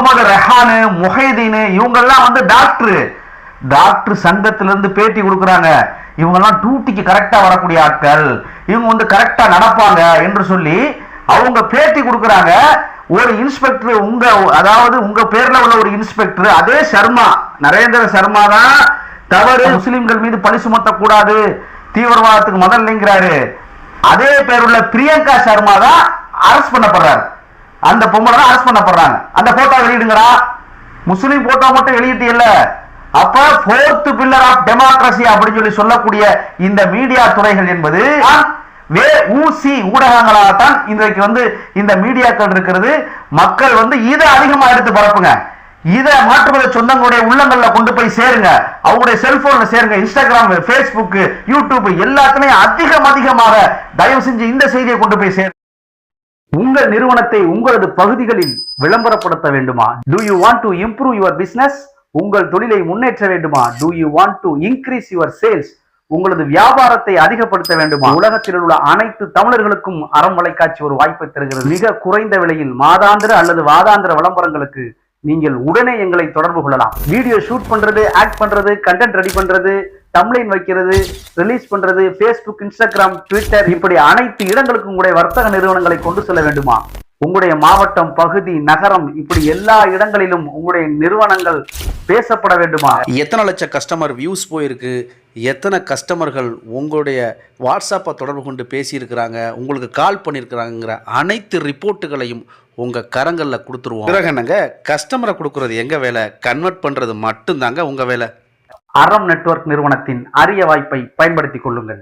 முகமது ரெஹானு முஹைதீன் இவங்கெல்லாம் வந்து டாக்டர் சங்கத்திலிருந்து பேட்டி கொடுக்குறாங்க. இவங்கெல்லாம் டியூட்டிக்கு கரெக்டா வரக்கூடிய ஆட்கள், இவங்க வந்து கரெக்டா நடப்பாங்க என்று சொல்லி அவங்க பேட்டி கொடுக்குறாங்க. ஒரு இன்ஸ்பெக்டர் உங்க பேர்ல உள்ள ஒரு இன்ஸ்பெக்டர், அதே சர்மா, நரேந்திர சர்மா தான் தவறு, முஸ்லிம்கள் மீது பழி சுமத்தக்கூடாது, தீவிரவாதத்துக்கு முதல் இல்லைங்கிறாரு. அதே பேருள்ள பிரியங்கா சர்மா தான் அரெஸ்ட் பண்ணப்படுறாரு. அந்த பொம்பளை தான் அரெஸ்ட் பண்ணப்படுறாங்க. அந்த போட்டோ வெளியிடுங்கடா. முஸ்லிம் போட்டோ மட்டும் வெளியிட்டு இல்ல, அப்ப ஃபோர்த் பில்லர் ஆஃப் டெமோக்ரஸி அப்படின்னு சொல்லி சொல்லக்கூடிய இந்த மீடியா துறைகள் என்பது ஊசி ஊடகங்களாகத்தான் இன்றைக்கு வந்து இந்த மீடியாக்கள் இருக்கிறது. மக்கள் வந்து இதை அதிகமா எடுத்து பரப்புங்க. இதை மாற்றுவதை சொந்தங்களுடைய உள்ளங்கள்ல கொண்டு போய் சேருங்க, அவங்களுடைய செல்போன்ல சேருங்க. இன்ஸ்டாகிராம், பேஸ்புக், யூடியூப் எல்லாத்துலயும் அதிகமாக தயவு செஞ்சு இந்த செய்தியை கொண்டு போய் சேருங்க. உங்கள் நிறுவனத்தை உங்களது பகுதிகளில் விளம்பரப்படுத்த வேண்டுமா? Do you want to improve your business? உங்கள் தொழிலை முன்னேற்ற வேண்டுமா? Do you want to increase your sales? உங்களது வியாபாரத்தை அதிகப்படுத்த வேண்டுமா? உலகத்தில் உள்ள அனைத்து தமிழர்களுக்கும் அறம் வலைக்காட்சி ஒரு வாய்ப்பை தருகிறது. மிக குறைந்த விலையில் மாதாந்திர அல்லது வாதாந்திர விளம்பரங்களுக்கு நீங்கள் உடனே எங்களை தொடர்பு கொள்ளலாம். வீடியோ ஷூட் பண்றது, ஆக்ட் பண்றது, கண்டென்ட் ரெடி பண்றது, தம்ப்லைன் வைக்கிறது, ரிலீஸ் பண்றது, பேஸ்புக், இன்ஸ்டாகிராம், ட்விட்டர் இப்படி அனைத்து இடங்களுக்கும் உங்களுடைய வர்த்தக நிறுவனங்களை கொண்டு செல்ல வேண்டுமா? உங்களுடைய மாவட்டம், பகுதி, நகரம் இப்படி எல்லா இடங்களிலும் உங்களுடைய நிறுவனங்கள் பேசப்பட வேண்டுமா? எத்தனை லட்சம் கஸ்டமர் வியூஸ் போயிருக்கு, எத்தனை கஸ்டமர்கள் உங்களுடைய வாட்ஸ்அப்பை தொடர்பு கொண்டு பேசியிருக்கிறாங்க, உங்களுக்கு கால் பண்ணியிருக்கிறாங்கிற அனைத்து ரிப்போர்ட்டுகளையும் உங்கள் கரங்களில் கொடுத்துருவோம். பிறகு என்னங்க, கஸ்டமரை கொடுக்குறது எங்கள் வேலை, கன்வெர்ட் பண்ணுறது மட்டும்தாங்க உங்கள் வேலை. அறம் நெட்வொர்க் நிறுவனத்தின் அரிய வாய்ப்பை பயன்படுத்திக் கொள்ளுங்கள்.